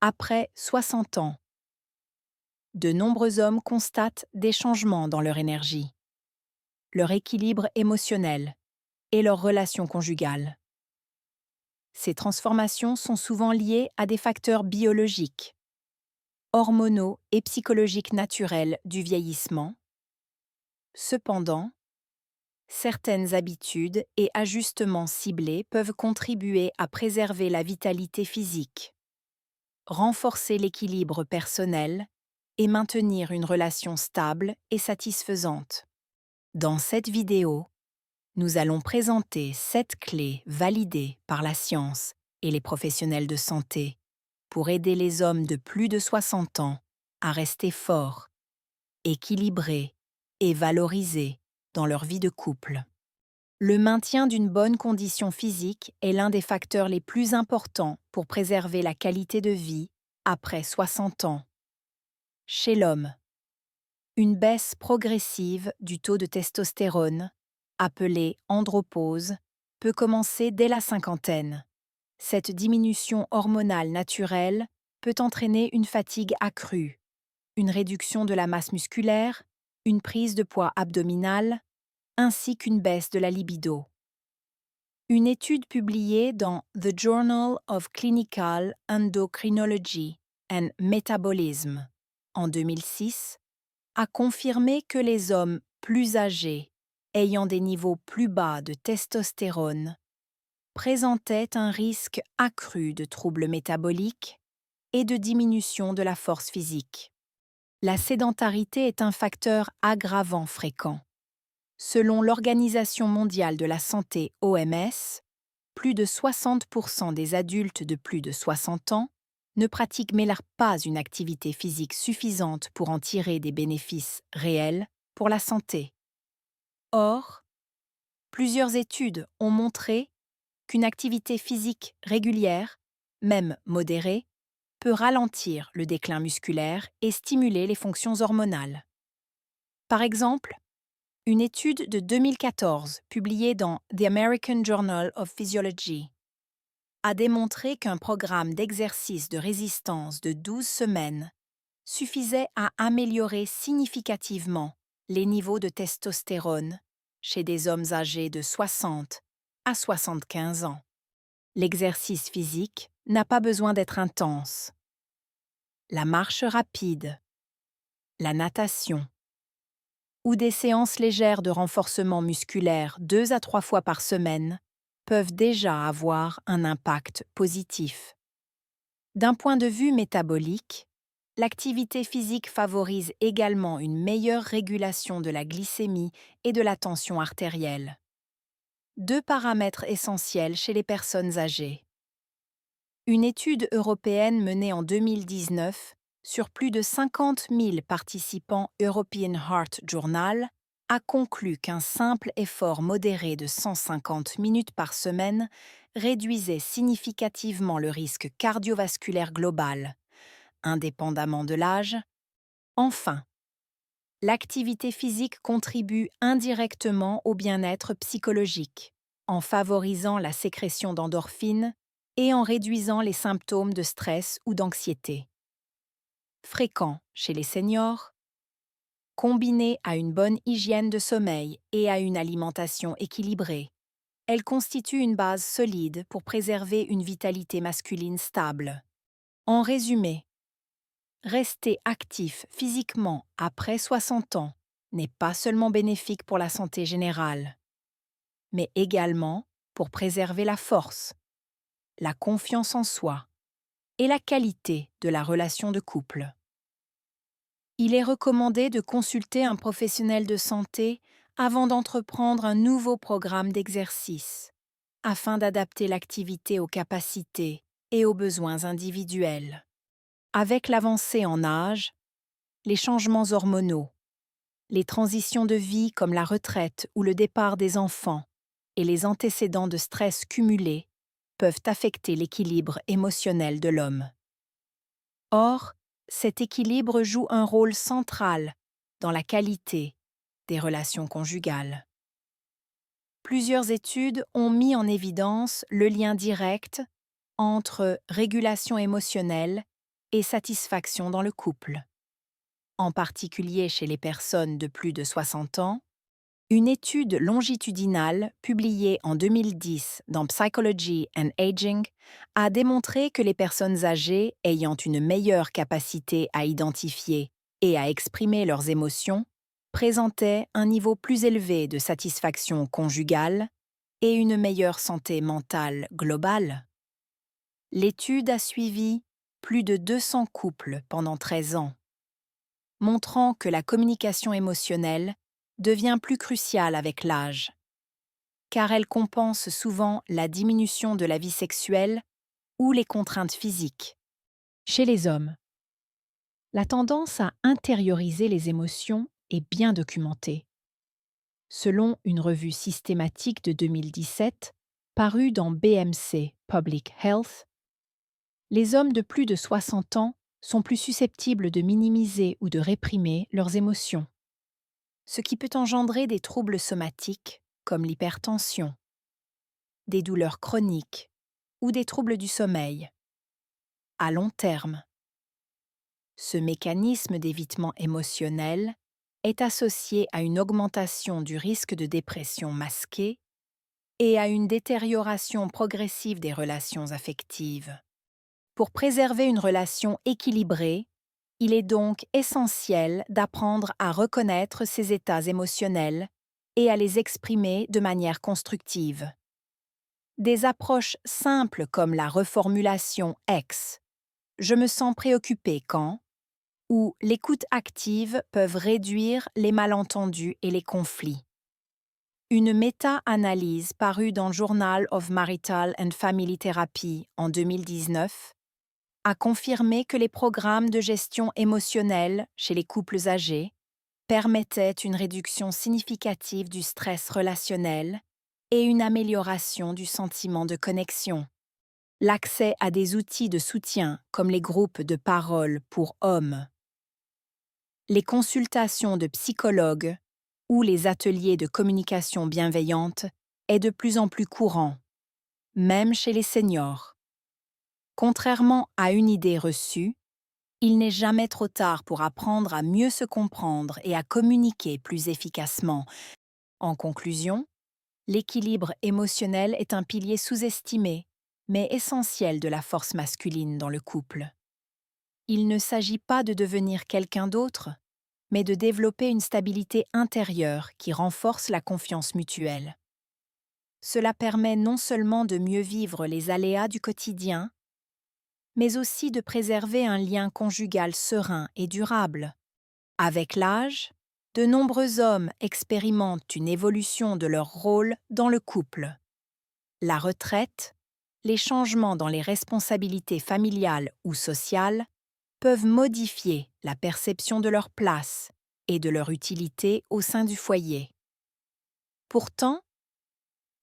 après 60 ans. De nombreux hommes constatent des changements dans leur énergie, leur équilibre émotionnel et leur relation conjugale. Ces transformations sont souvent liées à des facteurs biologiques, hormonaux et psychologiques naturels du vieillissement. Cependant, certaines habitudes et ajustements ciblés peuvent contribuer à préserver la vitalité physique, renforcer l'équilibre personnel et maintenir une relation stable et satisfaisante. Dans cette vidéo, nous allons présenter 7 clés validées par la science et les professionnels de santé pour aider les hommes de plus de 60 ans à rester forts, équilibrés et valorisés dans leur vie de couple. Le maintien d'une bonne condition physique est l'un des facteurs les plus importants pour préserver la qualité de vie après 60 ans. Chez l'homme, une baisse progressive du taux de testostérone, appelée andropause, peut commencer dès la cinquantaine. Cette diminution hormonale naturelle peut entraîner une fatigue accrue, une réduction de la masse musculaire, une prise de poids abdominale, ainsi qu'une baisse de la libido. Une étude publiée dans The Journal of Clinical Endocrinology and Metabolism en 2006 a confirmé que les hommes plus âgés, ayant des niveaux plus bas de testostérone, présentaient un risque accru de troubles métaboliques et de diminution de la force physique. La sédentarité est un facteur aggravant fréquent. Selon l'Organisation mondiale de la santé (OMS), plus de 60% des adultes de plus de 60 ans ne pratiquent pas une activité physique suffisante pour en tirer des bénéfices réels pour la santé. Or, plusieurs études ont montré qu'une activité physique régulière, même modérée, peut ralentir le déclin musculaire et stimuler les fonctions hormonales. Par exemple, une étude de 2014 publiée dans The American Journal of Physiology a démontré qu'un programme d'exercice de résistance de 12 semaines suffisait à améliorer significativement les niveaux de testostérone chez des hommes âgés de 60 à 75 ans. L'exercice physique n'a pas besoin d'être intense. La marche rapide, la natation ou des séances légères de renforcement musculaire 2 à 3 fois par semaine peuvent déjà avoir un impact positif. D'un point de vue métabolique, l'activité physique favorise également une meilleure régulation de la glycémie et de la tension artérielle. 2 paramètres essentiels chez les personnes âgées. Une étude européenne menée en 2019 sur plus de 50 000 participants European Heart Journal a conclu qu'un simple effort modéré de 150 minutes par semaine réduisait significativement le risque cardiovasculaire global, indépendamment de l'âge. Enfin, l'activité physique contribue indirectement au bien-être psychologique, en favorisant la sécrétion d'endorphines et en réduisant les symptômes de stress ou d'anxiété. Fréquent chez les seniors, combinée à une bonne hygiène de sommeil et à une alimentation équilibrée, elle constitue une base solide pour préserver une vitalité masculine stable. En résumé, rester actif physiquement après 60 ans n'est pas seulement bénéfique pour la santé générale, mais également pour préserver la force, la confiance en soi et la qualité de la relation de couple. Il est recommandé de consulter un professionnel de santé avant d'entreprendre un nouveau programme d'exercice, afin d'adapter l'activité aux capacités et aux besoins individuels. Avec l'avancée en âge, les changements hormonaux, les transitions de vie comme la retraite ou le départ des enfants et les antécédents de stress cumulés peuvent affecter l'équilibre émotionnel de l'homme. Or, cet équilibre joue un rôle central dans la qualité des relations conjugales. Plusieurs études ont mis en évidence le lien direct entre régulation émotionnelle et satisfaction dans le couple. En particulier chez les personnes de plus de 60 ans, une étude longitudinale publiée en 2010 dans Psychology and Aging a démontré que les personnes âgées ayant une meilleure capacité à identifier et à exprimer leurs émotions présentaient un niveau plus élevé de satisfaction conjugale et une meilleure santé mentale globale. L'étude a suivi plus de 200 couples pendant 13 ans, montrant que la communication émotionnelle devient plus cruciale avec l'âge, car elle compense souvent la diminution de la vie sexuelle ou les contraintes physiques. Chez les hommes, la tendance à intérioriser les émotions est bien documentée. Selon une revue systématique de 2017, parue dans BMC Public Health, les hommes de plus de 60 ans sont plus susceptibles de minimiser ou de réprimer leurs émotions, ce qui peut engendrer des troubles somatiques comme l'hypertension, des douleurs chroniques ou des troubles du sommeil. À long terme, ce mécanisme d'évitement émotionnel est associé à une augmentation du risque de dépression masquée et à une détérioration progressive des relations affectives. Pour préserver une relation équilibrée, il est donc essentiel d'apprendre à reconnaître ces états émotionnels et à les exprimer de manière constructive. Des approches simples comme la reformulation ex, je me sens préoccupé quand, ou l'écoute active peuvent réduire les malentendus et les conflits. Une méta-analyse parue dans Journal of Marital and Family Therapy en 2019 a confirmé que les programmes de gestion émotionnelle chez les couples âgés permettaient une réduction significative du stress relationnel et une amélioration du sentiment de connexion. L'accès à des outils de soutien comme les groupes de parole pour hommes, les consultations de psychologues ou les ateliers de communication bienveillante est de plus en plus courant, même chez les seniors. Contrairement à une idée reçue, il n'est jamais trop tard pour apprendre à mieux se comprendre et à communiquer plus efficacement. En conclusion, l'équilibre émotionnel est un pilier sous-estimé, mais essentiel de la force masculine dans le couple. Il ne s'agit pas de devenir quelqu'un d'autre, mais de développer une stabilité intérieure qui renforce la confiance mutuelle. Cela permet non seulement de mieux vivre les aléas du quotidien, mais aussi de préserver un lien conjugal serein et durable. Avec l'âge, de nombreux hommes expérimentent une évolution de leur rôle dans le couple. La retraite, les changements dans les responsabilités familiales ou sociales peuvent modifier la perception de leur place et de leur utilité au sein du foyer. Pourtant,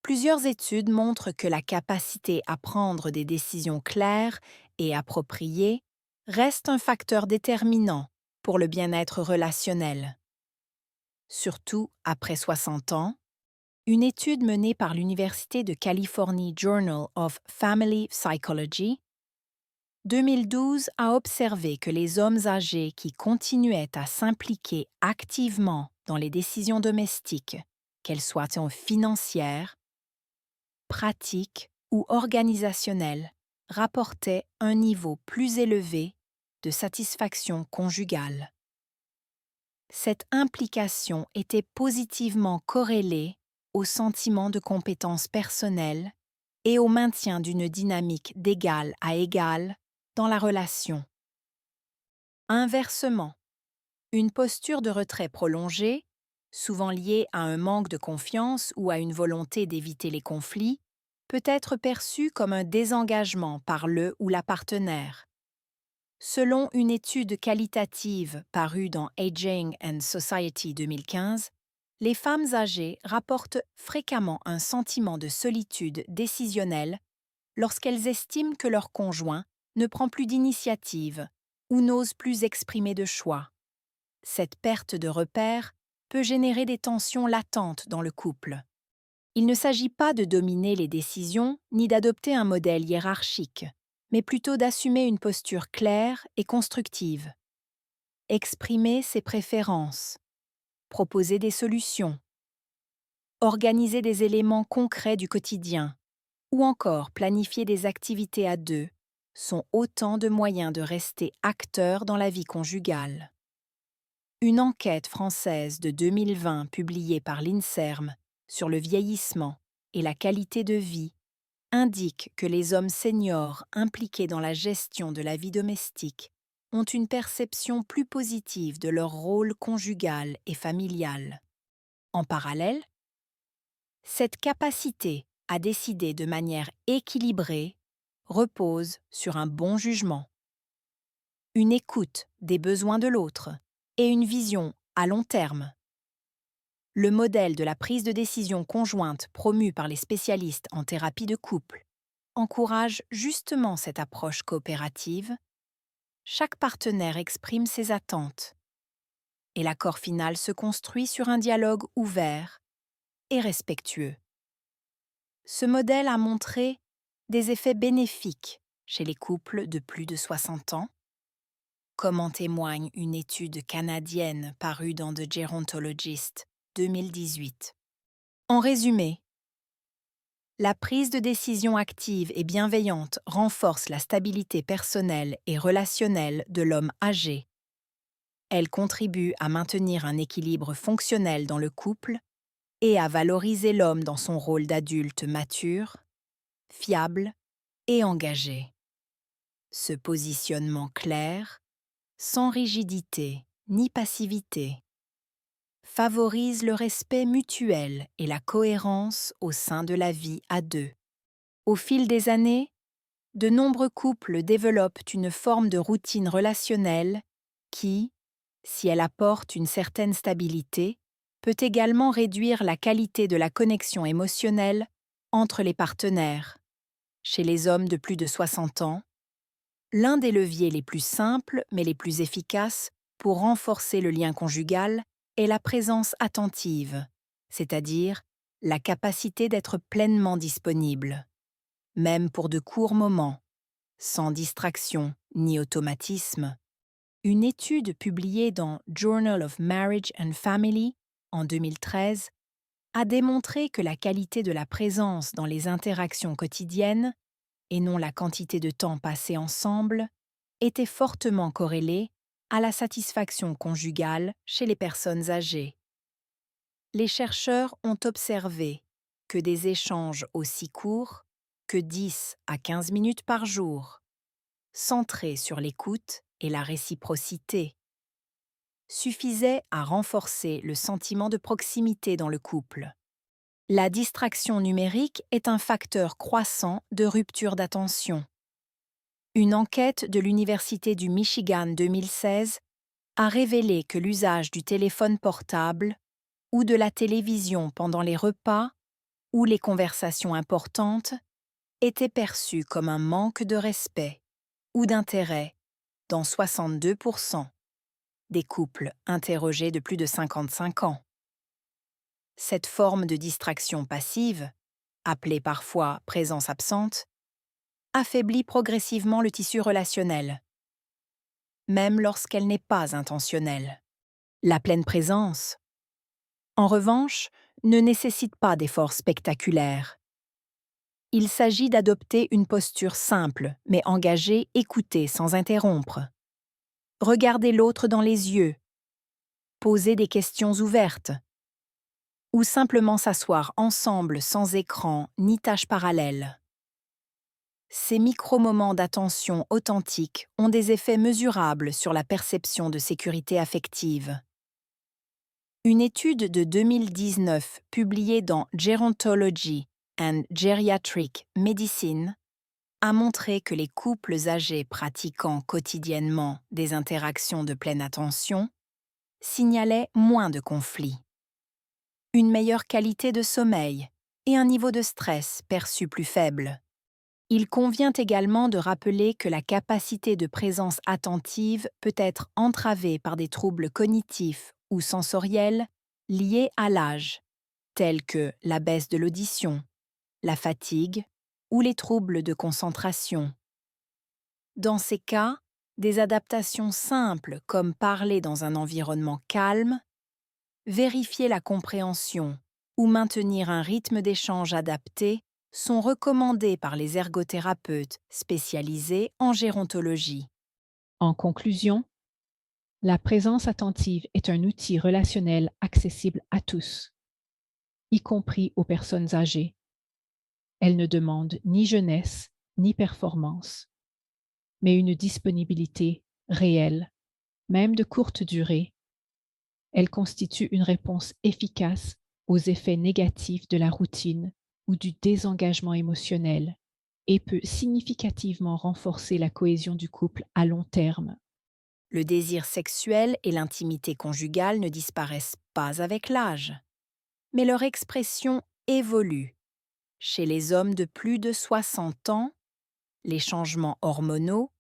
plusieurs études montrent que la capacité à prendre des décisions claires et appropriées reste un facteur déterminant pour le bien-être relationnel. Surtout après 60 ans, une étude menée par l'Université de Californie Journal of Family Psychology 2012 a observé que les hommes âgés qui continuaient à s'impliquer activement dans les décisions domestiques, qu'elles soient financières, pratiques ou organisationnelles, rapportaient un niveau plus élevé de satisfaction conjugale. Cette implication était positivement corrélée au sentiment de compétence personnelle et au maintien d'une dynamique d'égal à égal dans la relation. Inversement, une posture de retrait prolongée, souvent liée à un manque de confiance ou à une volonté d'éviter les conflits, peut être perçue comme un désengagement par le ou la partenaire. Selon une étude qualitative parue dans Aging and Society 2015, les femmes âgées rapportent fréquemment un sentiment de solitude décisionnelle lorsqu'elles estiment que leur conjoint ne prend plus d'initiative ou n'ose plus exprimer de choix. Cette perte de repère peut générer des tensions latentes dans le couple. Il ne s'agit pas de dominer les décisions ni d'adopter un modèle hiérarchique, mais plutôt d'assumer une posture claire et constructive, exprimer ses préférences, proposer des solutions, organiser des éléments concrets du quotidien ou encore planifier des activités à deux sont autant de moyens de rester acteurs dans la vie conjugale. Une enquête française de 2020 publiée par l'INSERM sur le vieillissement et la qualité de vie indique que les hommes seniors impliqués dans la gestion de la vie domestique ont une perception plus positive de leur rôle conjugal et familial. En parallèle, cette capacité à décider de manière équilibrée repose sur un bon jugement, une écoute des besoins de l'autre et une vision à long terme. Le modèle de la prise de décision conjointe promu par les spécialistes en thérapie de couple encourage justement cette approche coopérative. Chaque partenaire exprime ses attentes et l'accord final se construit sur un dialogue ouvert et respectueux. Ce modèle a montré des effets bénéfiques chez les couples de plus de 60 ans, comme en témoigne une étude canadienne parue dans The Gerontologist 2018. En résumé, la prise de décision active et bienveillante renforce la stabilité personnelle et relationnelle de l'homme âgé. Elle contribue à maintenir un équilibre fonctionnel dans le couple et à valoriser l'homme dans son rôle d'adulte mature, fiable et engagé. Ce positionnement clair, sans rigidité ni passivité, favorise le respect mutuel et la cohérence au sein de la vie à deux. Au fil des années, de nombreux couples développent une forme de routine relationnelle qui, si elle apporte une certaine stabilité, peut également réduire la qualité de la connexion émotionnelle entre les partenaires. Chez les hommes de plus de 60 ans, l'un des leviers les plus simples mais les plus efficaces pour renforcer le lien conjugal est la présence attentive, c'est-à-dire la capacité d'être pleinement disponible, même pour de courts moments, sans distraction ni automatisme. Une étude publiée dans Journal of Marriage and Family en 2013 a démontré que la qualité de la présence dans les interactions quotidiennes, et non la quantité de temps passé ensemble, était fortement corrélée à la satisfaction conjugale chez les personnes âgées. Les chercheurs ont observé que des échanges aussi courts que 10 à 15 minutes par jour, centrés sur l'écoute et la réciprocité, suffisaient à renforcer le sentiment de proximité dans le couple. La distraction numérique est un facteur croissant de rupture d'attention. Une enquête de l'Université du Michigan 2016 a révélé que l'usage du téléphone portable ou de la télévision pendant les repas ou les conversations importantes était perçu comme un manque de respect ou d'intérêt dans 62% des couples interrogés de plus de 55 ans. Cette forme de distraction passive, appelée parfois présence absente, affaiblit progressivement le tissu relationnel, même lorsqu'elle n'est pas intentionnelle. La pleine présence, en revanche, ne nécessite pas d'efforts spectaculaires. Il s'agit d'adopter une posture simple, mais engagée, écouter sans interrompre. Regarder l'autre dans les yeux, poser des questions ouvertes, ou simplement s'asseoir ensemble sans écran ni tâches parallèles. Ces micro-moments d'attention authentique ont des effets mesurables sur la perception de sécurité affective. Une étude de 2019 publiée dans Gerontology and Geriatric Medicine a montré que les couples âgés pratiquant quotidiennement des interactions de pleine attention signalaient moins de conflits, une meilleure qualité de sommeil et un niveau de stress perçu plus faible. Il convient également de rappeler que la capacité de présence attentive peut être entravée par des troubles cognitifs ou sensoriels liés à l'âge, tels que la baisse de l'audition, la fatigue ou les troubles de concentration. Dans ces cas, des adaptations simples comme parler dans un environnement calme, vérifier la compréhension ou maintenir un rythme d'échange adapté sont recommandées par les ergothérapeutes spécialisés en gérontologie. En conclusion, la présence attentive est un outil relationnel accessible à tous, y compris aux personnes âgées. Elle ne demande ni jeunesse ni performance, mais une disponibilité réelle, même de courte durée. Elle constitue une réponse efficace aux effets négatifs de la routine ou du désengagement émotionnel et peut significativement renforcer la cohésion du couple à long terme. Le désir sexuel et l'intimité conjugale ne disparaissent pas avec l'âge, mais leur expression évolue. Chez les hommes de plus de 60 ans, les changements hormonaux,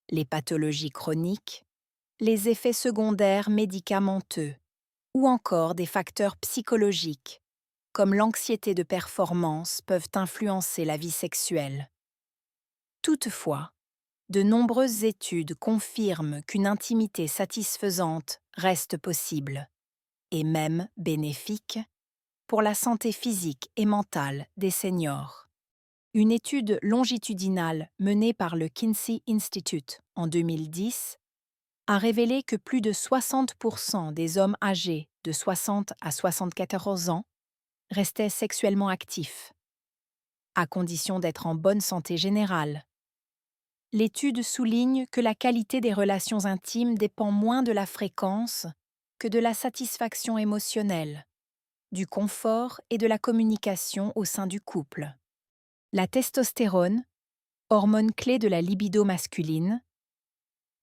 les pathologies chroniques, les effets secondaires médicamenteux ou encore des facteurs psychologiques, comme l'anxiété de performance, peuvent influencer la vie sexuelle. Toutefois, de nombreuses études confirment qu'une intimité satisfaisante reste possible, et même bénéfique, pour la santé physique et mentale des seniors. Une étude longitudinale menée par le Kinsey Institute en 2010 a révélé que plus de 60% des hommes âgés de 60 à 74 ans restaient sexuellement actifs, à condition d'être en bonne santé générale. L'étude souligne que la qualité des relations intimes dépend moins de la fréquence que de la satisfaction émotionnelle, du confort et de la communication au sein du couple. La testostérone, hormone clé de la libido masculine,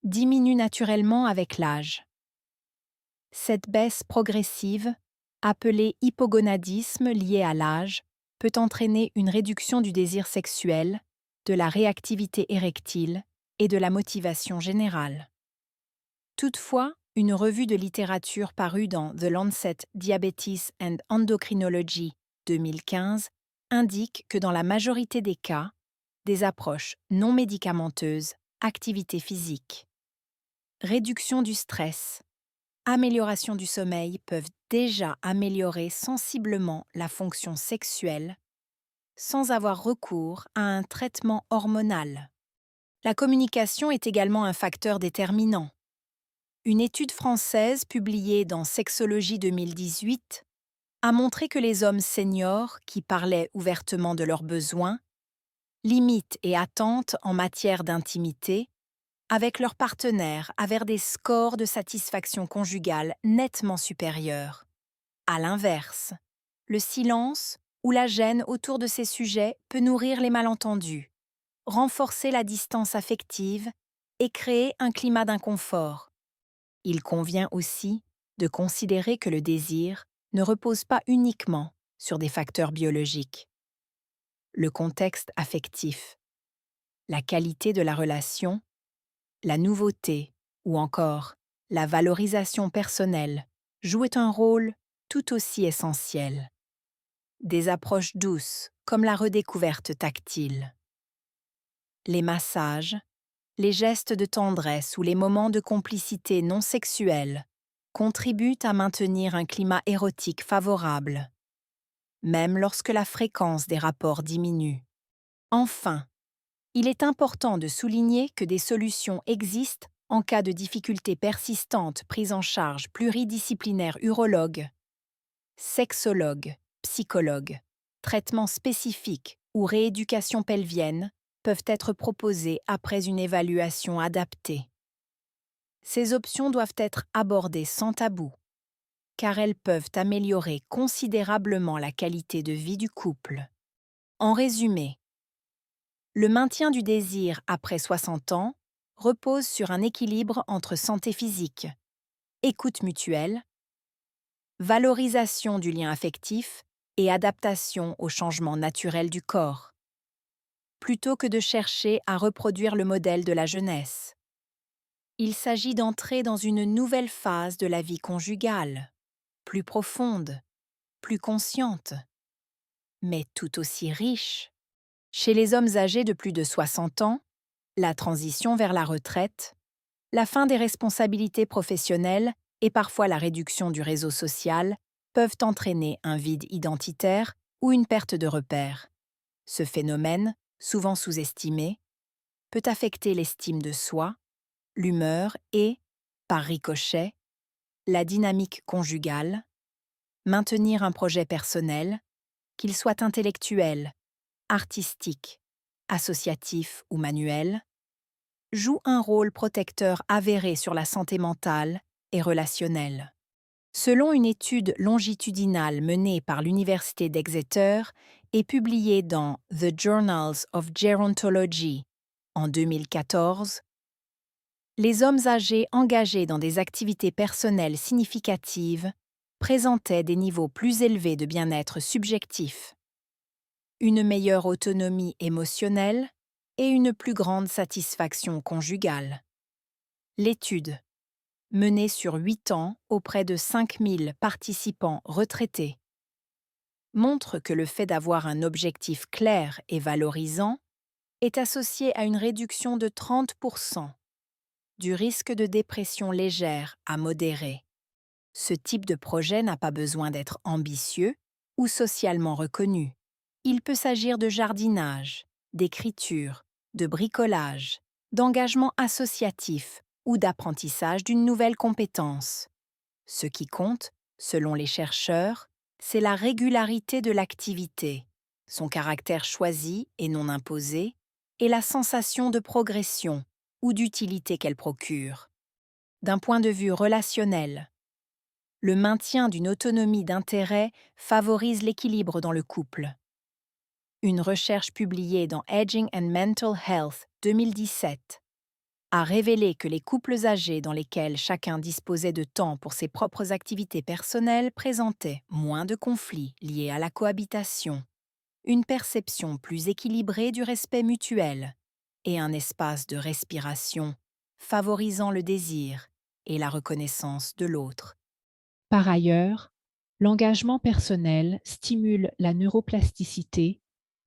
diminue naturellement avec l'âge. Cette baisse progressive, appelée hypogonadisme lié à l'âge, peut entraîner une réduction du désir sexuel, de la réactivité érectile et de la motivation générale. Toutefois, une revue de littérature parue dans The Lancet Diabetes and Endocrinology 2015 indique que dans la majorité des cas, des approches non médicamenteuses, activité physique, réduction du stress, amélioration du sommeil peuvent déjà améliorer sensiblement la fonction sexuelle sans avoir recours à un traitement hormonal. La communication est également un facteur déterminant. Une étude française publiée dans Sexologie 2018 a montré que les hommes seniors qui parlaient ouvertement de leurs besoins, limites et attentes en matière d'intimité avec leurs partenaires avaient des scores de satisfaction conjugale nettement supérieurs. À l'inverse, le silence ou la gêne autour de ces sujets peut nourrir les malentendus, renforcer la distance affective et créer un climat d'inconfort. Il convient aussi de considérer que le désir ne repose pas uniquement sur des facteurs biologiques. Le contexte affectif, la qualité de la relation, la nouveauté ou encore la valorisation personnelle jouent un rôle tout aussi essentiel. Des approches douces comme la redécouverte tactile, les massages, les gestes de tendresse ou les moments de complicité non sexuelle contribuent à maintenir un climat érotique favorable, même lorsque la fréquence des rapports diminue. Enfin, il est important de souligner que des solutions existent en cas de difficultés persistantes prises en charge pluridisciplinaires urologues, sexologues, psychologues, traitements spécifiques ou rééducation pelvienne peuvent être proposés après une évaluation adaptée. Ces options doivent être abordées sans tabou, car elles peuvent améliorer considérablement la qualité de vie du couple. En résumé, le maintien du désir après 60 ans repose sur un équilibre entre santé physique, écoute mutuelle, valorisation du lien affectif et adaptation aux changements naturels du corps, plutôt que de chercher à reproduire le modèle de la jeunesse. Il s'agit d'entrer dans une nouvelle phase de la vie conjugale, plus profonde, plus consciente, mais tout aussi riche. Chez les hommes âgés de plus de 60 ans, La transition vers la retraite, la fin des responsabilités professionnelles et parfois la réduction du réseau social peuvent entraîner un vide identitaire ou une perte de repères. Ce phénomène, souvent sous-estimé, peut affecter l'estime de soi, l'humeur et, par ricochet, la dynamique conjugale, maintenir un projet personnel, qu'il soit intellectuel, artistique, associatif ou manuel, joue un rôle protecteur avéré sur la santé mentale et relationnelle. Selon une étude longitudinale menée par l'Université d'Exeter et publiée dans The Journals of Gerontology en 2014, les hommes âgés engagés dans des activités personnelles significatives présentaient des niveaux plus élevés de bien-être subjectif, une meilleure autonomie émotionnelle et une plus grande satisfaction conjugale. L'étude, menée sur 8 ans auprès de 5000 participants retraités, montre que le fait d'avoir un objectif clair et valorisant est associé à une réduction de 30% du risque de dépression légère à modérée. Ce type de projet n'a pas besoin d'être ambitieux ou socialement reconnu. Il peut s'agir de jardinage, d'écriture, de bricolage, d'engagement associatif ou d'apprentissage d'une nouvelle compétence. Ce qui compte, selon les chercheurs, c'est la régularité de l'activité, son caractère choisi et non imposé, et la sensation de progression ou d'utilité qu'elle procure. D'un point de vue relationnel, le maintien d'une autonomie d'intérêt favorise l'équilibre dans le couple. Une recherche publiée dans Aging and Mental Health 2017 a révélé que les couples âgés dans lesquels chacun disposait de temps pour ses propres activités personnelles présentaient moins de conflits liés à la cohabitation, une perception plus équilibrée du respect mutuel et un espace de respiration favorisant le désir et la reconnaissance de l'autre. Par ailleurs, l'engagement personnel stimule la neuroplasticité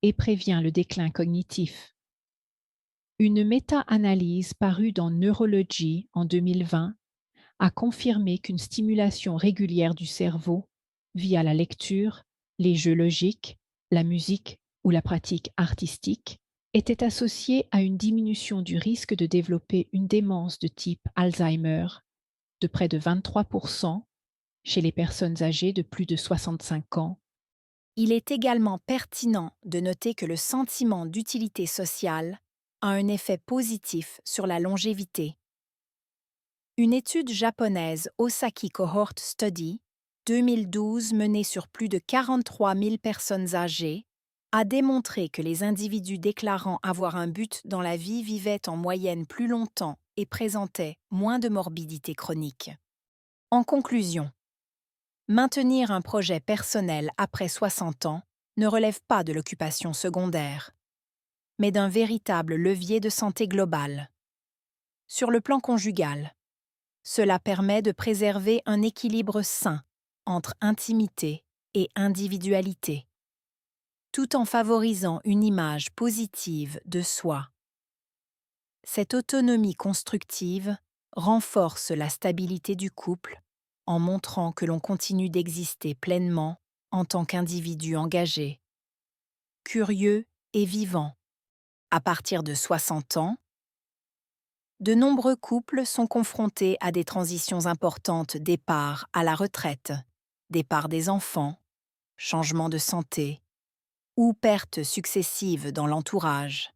et prévient le déclin cognitif. Une méta-analyse parue dans Neurology en 2020 a confirmé qu'une stimulation régulière du cerveau, via la lecture, les jeux logiques, la musique ou la pratique artistique, était associée à une diminution du risque de développer une démence de type Alzheimer de près de 23% chez les personnes âgées de plus de 65 ans. Il est également pertinent de noter que le sentiment d'utilité sociale a un effet positif sur la longévité. Une étude japonaise Osaki Cohort Study 2012 menée sur plus de 43 000 personnes âgées a démontré que les individus déclarant avoir un but dans la vie vivaient en moyenne plus longtemps et présentaient moins de morbidité chronique. En conclusion, maintenir un projet personnel après 60 ans ne relève pas de l'occupation secondaire, mais d'un véritable levier de santé globale. Sur le plan conjugal, cela permet de préserver un équilibre sain entre intimité et individualité, tout en favorisant une image positive de soi. Cette autonomie constructive renforce la stabilité du couple en montrant que l'on continue d'exister pleinement en tant qu'individu engagé, curieux et vivant. À partir de 60 ans, de nombreux couples sont confrontés à des transitions importantes: départ à la retraite, départ des enfants, changement de santé ou pertes successives dans l'entourage.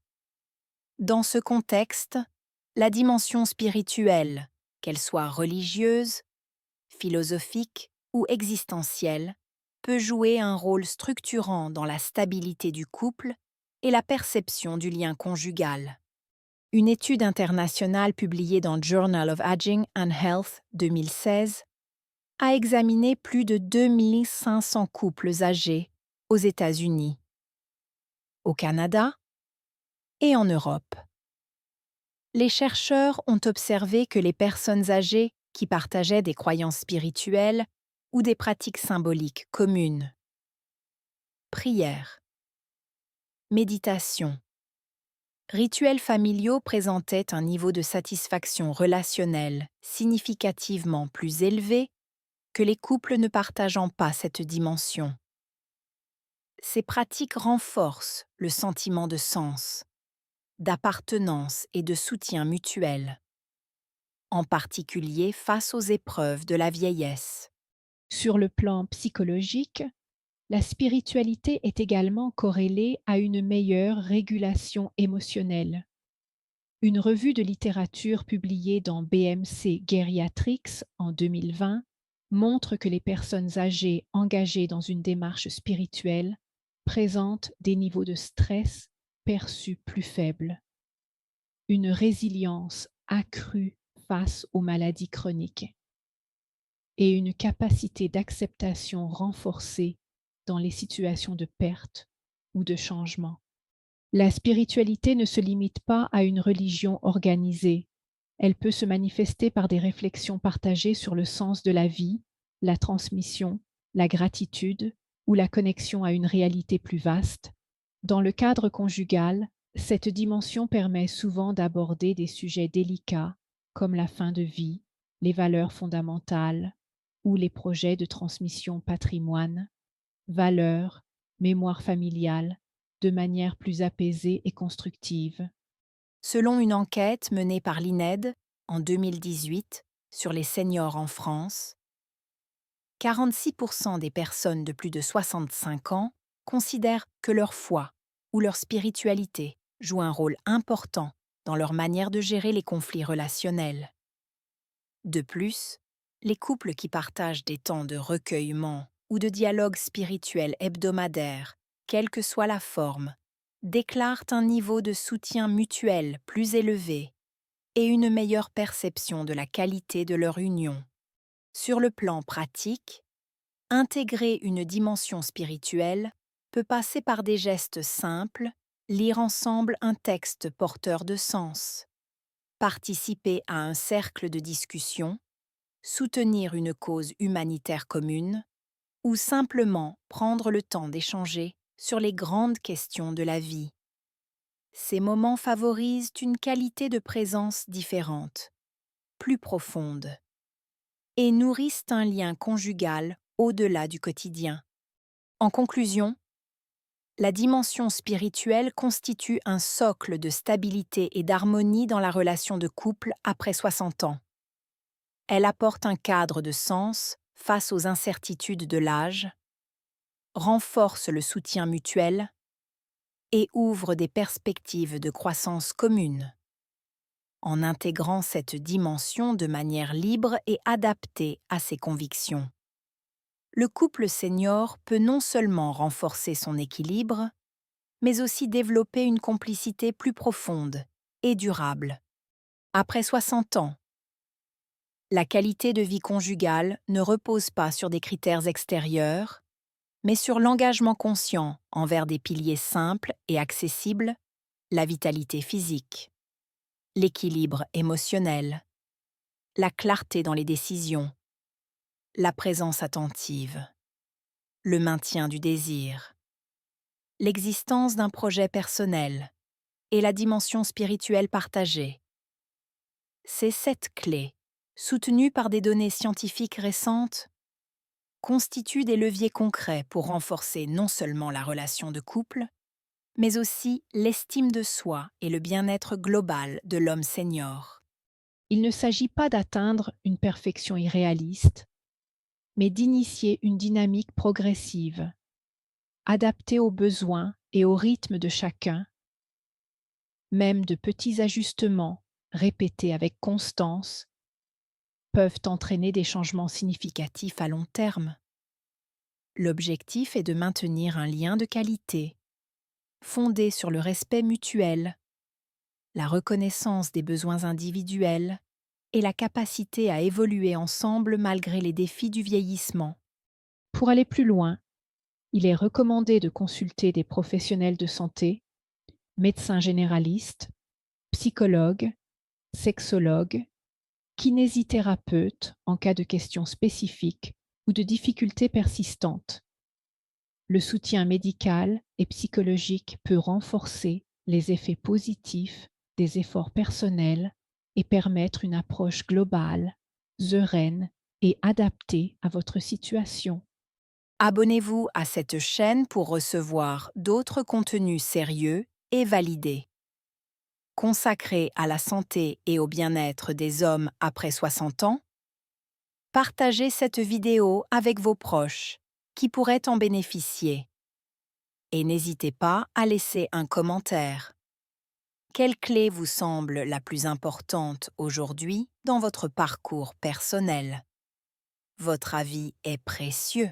Dans ce contexte, la dimension spirituelle, qu'elle soit religieuse, philosophique ou existentielle, peut jouer un rôle structurant dans la stabilité du couple et la perception du lien conjugal. Une étude internationale publiée dans Journal of Aging and Health 2016 a examiné plus de 2500 couples âgés aux États-Unis, au Canada et en Europe. Les chercheurs ont observé que les personnes âgées qui partageaient des croyances spirituelles ou des pratiques symboliques communes, prière, méditation, rituels familiaux présentaient un niveau de satisfaction relationnelle significativement plus élevé que les couples ne partageant pas cette dimension. Ces pratiques renforcent le sentiment de sens, d'appartenance et de soutien mutuel, en particulier face aux épreuves de la vieillesse. Sur le plan psychologique, la spiritualité est également corrélée à une meilleure régulation émotionnelle. Une revue de littérature publiée dans BMC Geriatrics en 2020 montre que les personnes âgées engagées dans une démarche spirituelle présentent des niveaux de stress perçus plus faibles, une résilience accrue face aux maladies chroniques et une capacité d'acceptation renforcée dans les situations de perte ou de changement. La spiritualité ne se limite pas à une religion organisée. Elle peut se manifester par des réflexions partagées sur le sens de la vie, la transmission, la gratitude ou la connexion à une réalité plus vaste. Dans le cadre conjugal, cette dimension permet souvent d'aborder des sujets délicats comme la fin de vie, les valeurs fondamentales ou les projets de transmission patrimoine, valeurs, mémoire familiale, de manière plus apaisée et constructive. Selon une enquête menée par l'INED en 2018 sur les seniors en France, 46% des personnes de plus de 65 ans considèrent que leur foi ou leur spiritualité joue un rôle important dans leur manière de gérer les conflits relationnels. De plus, les couples qui partagent des temps de recueillement ou de dialogue spirituel hebdomadaire, quelle que soit la forme, déclarent un niveau de soutien mutuel plus élevé et une meilleure perception de la qualité de leur union. Sur le plan pratique, intégrer une dimension spirituelle peut passer par des gestes simples, lire ensemble un texte porteur de sens, participer à un cercle de discussion, soutenir une cause humanitaire commune ou simplement prendre le temps d'échanger sur les grandes questions de la vie. Ces moments favorisent une qualité de présence différente, plus profonde, et nourrissent un lien conjugal au-delà du quotidien. En conclusion, la dimension spirituelle constitue un socle de stabilité et d'harmonie dans la relation de couple après 60 ans. Elle apporte un cadre de sens face aux incertitudes de l'âge, renforce le soutien mutuel et ouvre des perspectives de croissance commune. En intégrant cette dimension de manière libre et adaptée à ses convictions, le couple senior peut non seulement renforcer son équilibre, mais aussi développer une complicité plus profonde et durable. Après 60 ans, la qualité de vie conjugale ne repose pas sur des critères extérieurs, mais sur l'engagement conscient envers des piliers simples et accessibles, la vitalité physique, l'équilibre émotionnel, la clarté dans les décisions, la présence attentive, le maintien du désir, l'existence d'un projet personnel et la dimension spirituelle partagée. Ces 7 clés, soutenues par des données scientifiques récentes, constituent des leviers concrets pour renforcer non seulement la relation de couple, mais aussi l'estime de soi et le bien-être global de l'homme senior. Il ne s'agit pas d'atteindre une perfection irréaliste, mais d'initier une dynamique progressive, adaptée aux besoins et au rythme de chacun. Même de petits ajustements, répétés avec constance, peuvent entraîner des changements significatifs à long terme. L'objectif est de maintenir un lien de qualité, fondé sur le respect mutuel, la reconnaissance des besoins individuels et la capacité à évoluer ensemble malgré les défis du vieillissement. Pour aller plus loin, il est recommandé de consulter des professionnels de santé, médecins généralistes, psychologues, sexologues, kinésithérapeutes en cas de questions spécifiques ou de difficultés persistantes. Le soutien médical et psychologique peut renforcer les effets positifs des efforts personnels et permettre une approche globale, sereine et adaptée à votre situation. Abonnez-vous à cette chaîne pour recevoir d'autres contenus sérieux et validés. Consacrés à la santé et au bien-être des hommes après 60 ans, partagez cette vidéo avec vos proches qui pourraient en bénéficier. Et n'hésitez pas à laisser un commentaire. Quelle clé vous semble la plus importante aujourd'hui dans votre parcours personnel? Votre avis est précieux.